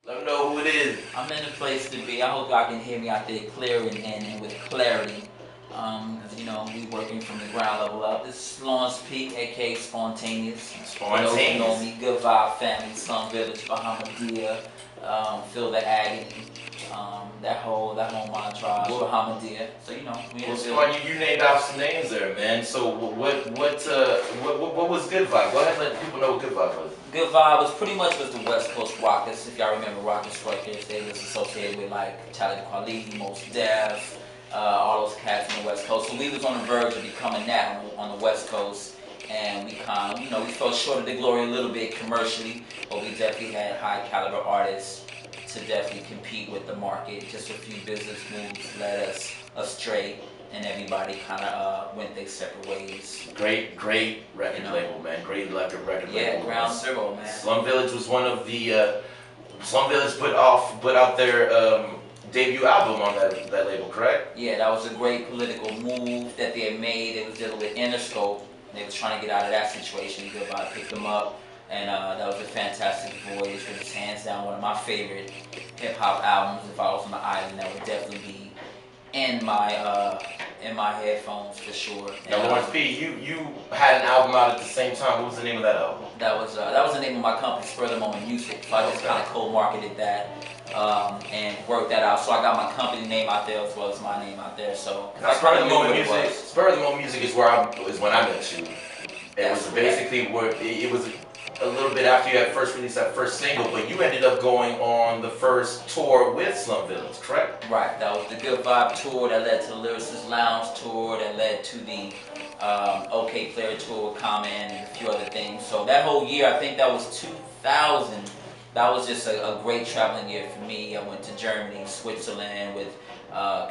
Let them know who it is. I'm in the place to be. I hope y'all can hear me out there clear and with clarity. Because, you know, we working from the ground level up. This is Lawrence Peak, aka Spontaneous. For those who know me, Good Vibe Family, Slum Village, Bahamadia, Feel the Agony, that whole mantra, Bahamadia. So, you know, we Well, Spawn, you named out some names there, man. So what was Good Vibe? Go ahead and let people know what Good Vibe was. Good Vibe was pretty much the West Coast Rockets. If y'all remember Rockets Records, they was associated with like Talib Kweli, Mos Def, all those cats on the West Coast. So we was on the verge of becoming that on the West Coast, and we kind of, you know, we fell short of the glory a little bit commercially, but we definitely had high caliber artists to definitely compete with the market. Just a few business moves led us astray, and everybody kind of went their separate ways. Great record label, man. Great record label. Yeah, Ground Zero, man. Slum Village was one of the Slum Village put out their debut album on that label, correct? Yeah, that was a great political move that they had made. It was dealing with Interscope. They was trying to get out of that situation. Good Vibe picked them up, and that was a fantastic voyage. It was hands down one of my favorite hip hop albums. If I was on the island, that would definitely be in my headphones for sure. Now, Lawrence P, you had an album out at the same time. What was the name of that album? That was the name of my company, Spur the Moment Music. So I just kind of co-marketed that and worked that out. So I got my company name out there as well as my name out there. So Spur the Moment Music is when I met you. It was basically where it was a little bit after you had first released that first single, but you ended up going on the first tour with Slum Village, correct? Right, that was the Good Vibe tour that led to the Lyricist Lounge tour that led to the OK Player tour with Common and a few other things. So that whole year, I think that was 2000, that was just a great traveling year for me. I went to Germany, Switzerland with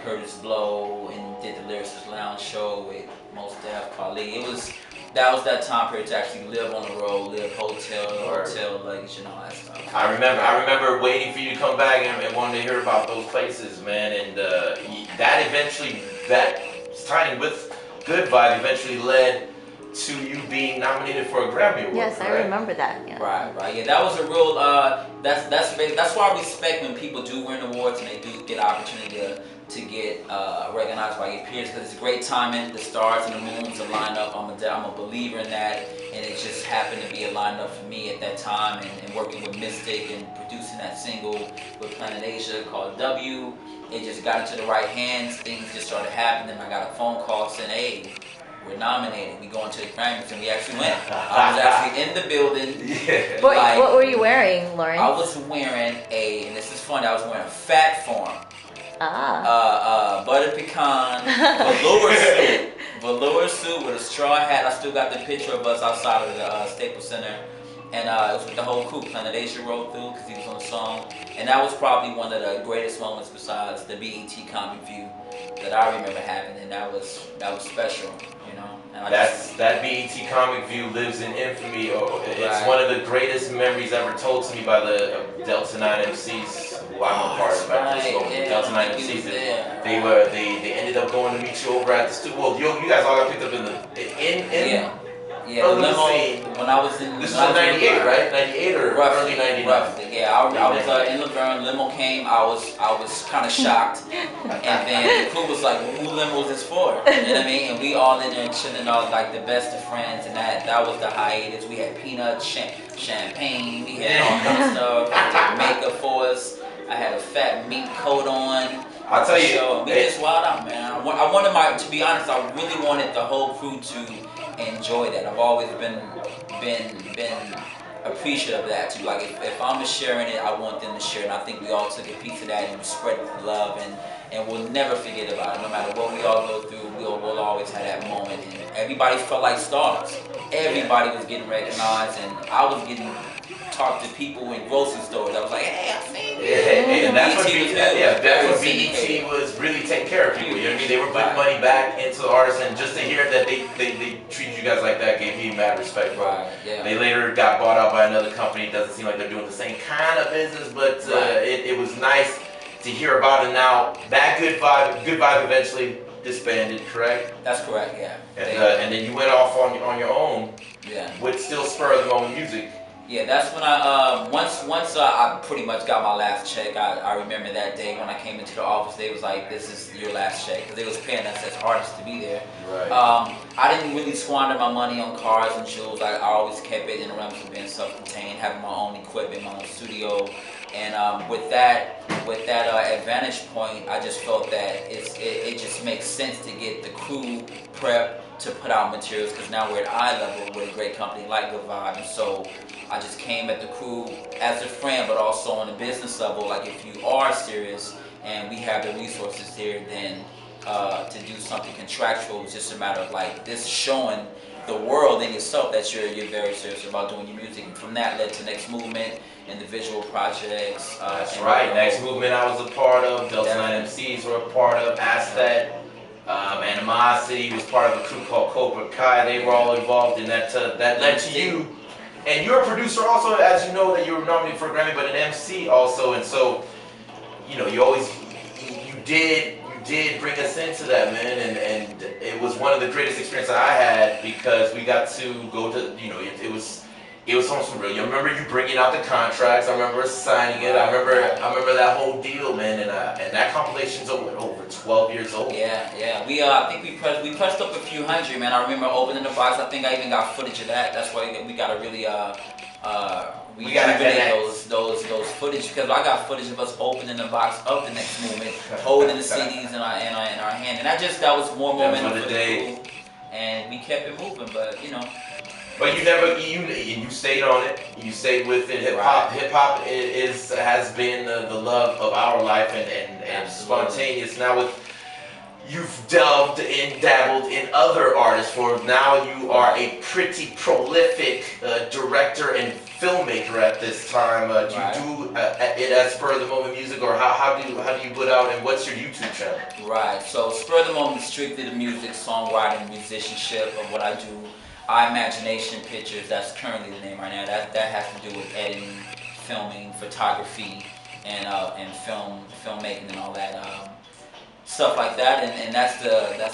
Curtis Blow and did the Lyricist Lounge show with Mos Def, Kweli. That was that time period to actually live on the road, live hotel luggage and all that stuff. I remember waiting for you to come back and wanting to hear about those places, man. And that signing with Good Vibe eventually led to you being nominated for a Grammy Award. Yes, I remember that. Yeah. Right. Yeah, that was a real. That's why I respect when people do win awards and they do get opportunity to get recognized by your peers, because it's great timing. The stars and the moons are lined up. I'm a believer in that, and it just happened to be a lineup for me at that time. And working with Mystic and producing that single with Planet Asia called W, it just got into the right hands. Things just started happening. I got a phone call saying, "Hey, we're nominated. We going to the Grammys," and we actually went. I was actually in the building. Yeah. What were you wearing, Lawrence? I was wearing and this is funny, I was wearing a Fat Farm. Butter pecan, velour suit with a straw hat. I still got the picture of us outside of the Staples Center, and it was with the whole crew. Planet Asia rolled through because he was on the song, and that was probably one of the greatest moments besides the BET Comic View that I remember having, and that was special, you know. And that BET Comic View lives in infamy. It's one of the greatest memories ever told to me by the Delta 9 MCs. Who I'm a part of at this moment. Delta 9 MCs. They ended up going to meet you over at the studio. Well, you guys all got picked up in the limo. When I was in, this was in '98, right? '98 or early '99. Yeah, I was in Laverne. Limo came. I was kind of shocked, and then the crew was like, "Well, who limo is this for?" You know what I mean? And we all in there chilling, all like the best of friends, and that was the hiatus. We had peanuts, champagne, we had all kind of stuff. They did makeup for us. I had a fat meat coat on. I'll tell you, we just wild out, man. I wanted to be honest, I really wanted the whole crew to enjoy that. I've always been appreciative of that too. Like if I'm sharing it, I want them to share it. And I think we all took a piece of that and spread the love, and we'll never forget about it. No matter what we all go through, we'll always have that moment. And everybody felt like stars. Everybody was getting recognized, and I was getting talked to people in grocery stores. I was like, "Hey, I seen you." And that's what BET was really taking care of people. You know what I mean? They were putting money back into the artists, and just to hear that they treated you guys like that gave me mad respect. Right. Yeah. They later got bought out by another company. It doesn't seem like they're doing the same kind of business, but it was nice to hear about it. Now that Good Vibe eventually disbanded, correct? That's correct. Yeah. And then you went off on your own. Yeah. With still Spur the Moment Music. Yeah, that's when I once I pretty much got my last check. I remember that day when I came into the office. They was like, "This is your last check," because they was paying us as artists to be there. Right. I didn't really squander my money on cars and jewels. I always kept it in the realms of being self-contained, having my own equipment, my own studio, and with that advantage point, I just felt that it just makes sense to get the crew prep to put out materials, because now we're at eye level with a great company like Good Vibe, and so I just came at the crew as a friend, but also on a business level. Like, if you are serious and we have the resources here, then to do something contractual is just a matter of like this showing the world and yourself that you're very serious about doing your music. And from that led to Next Movement, individual projects. That's right. Next Movement I was a part of. Delta 9 MCs were a part of. Astet, Animosity was part of a crew called Cobra Kai. They were all involved in that. That led to you. And you're a producer also, as you know, that you were nominated for a Grammy, but an MC also. And so, you know, you did bring us into that, man, and it was one of the greatest experiences I had, because we got to go to, you know, it was something real. You remember you bringing out the contracts? I remember signing it. I remember that whole deal, man, and that compilation's over 12 years old. Yeah. I think we pressed up a few hundred, man. I remember opening the box. I think I even got footage of that. That's why we gotta really we gotta get those footage, because I got footage of us opening the box of the Next Movement, holding the CDs in our hand, and that was more momentum for the crew, and we kept it moving. But you know. But you stayed on it. You stayed with it. Hip hop has been the love of our life, and spontaneous. Now you've delved and dabbled in other artists. For now, you are a pretty prolific director and filmmaker at this time. Do you do it as Spur of the Moment music, or how do you put out, and what's your YouTube channel? Right. So Spur of the Moment is strictly the music, songwriting, musicianship of what I do. Imagination Pictures, that's currently the name right now. That has to do with editing, filming, photography, and filmmaking and all that stuff like that. And that's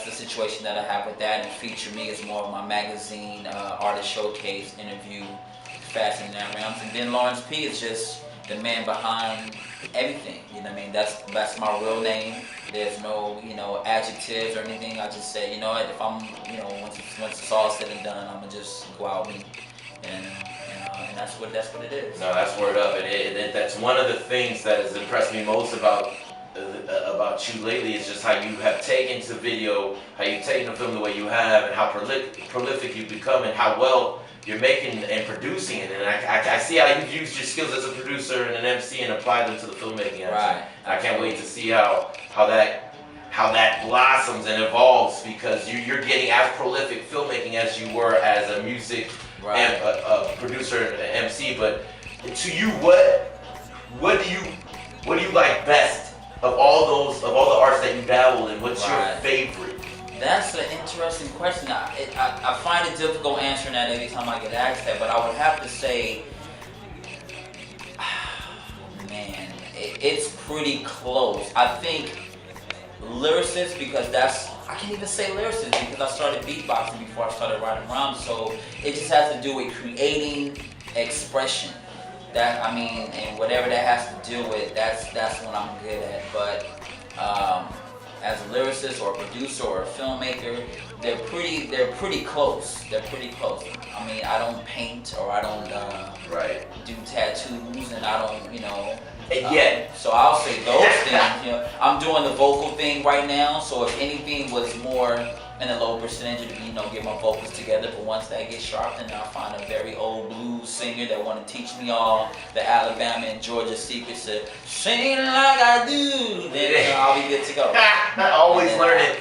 the situation that I have with that. And Feature Me is more of my magazine, artist showcase, interview, fashion in that realms. And then Lawrence P is just the man behind everything. You know what I mean? That's my real name. There's no, adjectives or anything. I just say, you know what, if I'm, once it's all said and done, I'm gonna just go out and that's what it is. No, that's word up. That's one of the things that has impressed me most about you lately, is just how you have taken to video, how you've taken the film the way you have, and how prolific you've become, and how well you're making and producing it. And I see how you've used your skills as a producer and an MC and applied them to the filmmaking. Right. And I can't wait to see how that blossoms and evolves, because you're getting as prolific filmmaking as you were as a music and a producer and MC. But to you, what do you like best of all the arts that you dabbled in? What's your favorite? That's an interesting question. I find it difficult answering that every time I get asked that, but I would have to say, man, it's pretty close. I think lyricist, because I can't even say lyricist because I started beatboxing before I started writing rhymes, so it just has to do with creating expression. And whatever that has to do with, that's what I'm good at. But as a lyricist or a producer or a filmmaker, they're pretty close. I mean, I don't paint, or I don't do tattoos, and I don't, so I'll say those things. I'm doing the vocal thing right now, so if anything was more in a low percentage to get my vocals together, but once that gets sharp, then I'll find a very old blues singer that want to teach me all the Alabama and Georgia secrets to sing like I do, then I'll be good to go. Always learning.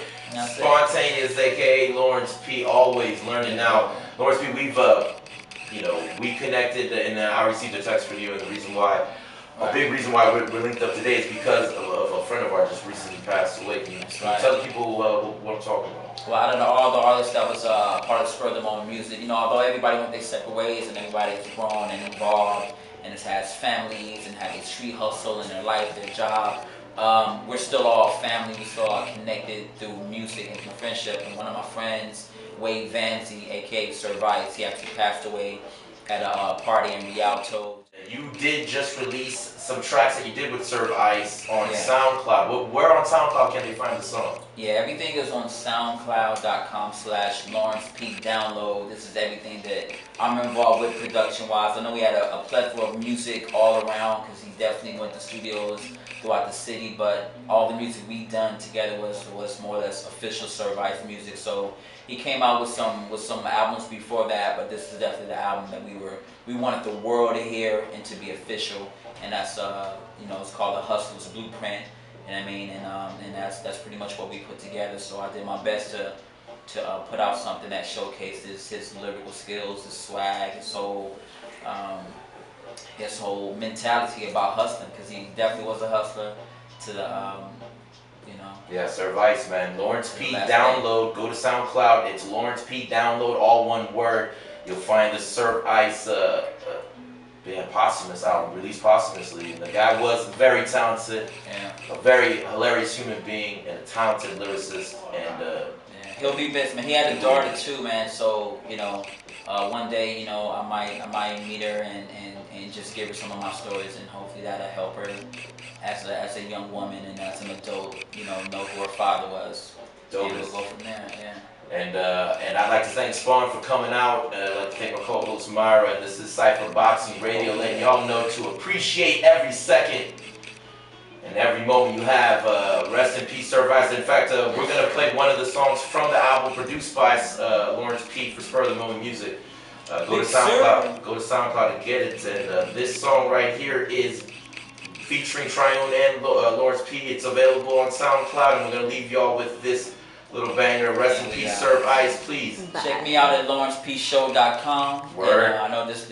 Spontaneous, aka Lawrence P, always learning. Now, Lawrence P, we connected, and I received a text from you, and the reason why, a big reason why we're linked up today, is because of a friend of ours just recently passed away. Can you tell the people what I'm talking about? Well, out of all the artists that was part of Spur of the Moment music, although everybody went their separate ways, and everybody's grown and involved, and has families and had a street hustle in their life, their job, we're still all family. We still all connected through music and through friendship. And one of my friends, Wade Vanzi, aka Sir Vice, he actually passed away at a party in Rialto. You did just release some tracks that you did with Serve Ice on SoundCloud. Where on SoundCloud can they find the song? Yeah, everything is on soundcloud.com/Lawrence Peak Download. This is everything that I'm involved with production-wise. I know we had a plethora of music all around because he definitely went to studios throughout the city, but all the music we done together was more or less official Serve Ice music. So he came out with some albums before that, but this is definitely the album that we wanted the world to hear and to be official, and that's it's called The Hustler's Blueprint. And I mean, and that's pretty much what we put together. So I did my best to put out something that showcases his lyrical skills, his swag, his whole mentality about hustling, because he definitely was a hustler. To the Yeah, Serve Ice, man. Lawrence P. Download. Go to SoundCloud. It's Lawrence P. Download, all one word. You'll find the Serve Ice posthumous album, released posthumously. And the guy was very talented, a very hilarious human being, and a talented lyricist. And he'll be missed, man. He had a daughter too, man. So one day, I might meet her and just give her some of my stories, and hopefully that'll help her as a young woman and as an adult, know who her father was. And we'll go from there. Yeah. And I'd like to thank Spawn for coming out. I'd like to thank my co-host Myra, and this is Cypher Boxing Radio, letting y'all know to appreciate every second and every moment you have. Rest in peace, Serve Ice. In fact, we're going to play one of the songs from the album produced by Lawrence P. for Spur of the Moment Music. Go to SoundCloud and get it. And this song right here is featuring Trione and Lawrence P. It's available on SoundCloud, and we're going to leave y'all with this little banger. Rest in peace, Serve Ice, please. Check me out at lawrencepshow.com. Word. And, I know this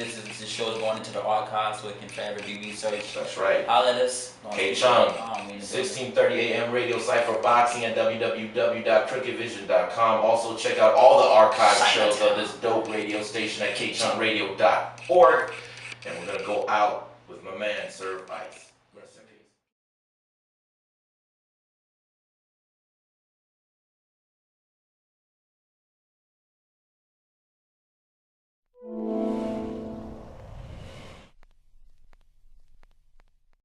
show is going into the archives, so it can forever be researched. That's right. Holla at us. KCHUNG, 1630 AM Radio, Cypher Boxing at www.crookedvision.com. Also check out all the archive shows of this dope radio station at kchungradio.org. And we're going to go out with my man, Serve Ice. Rest in peace.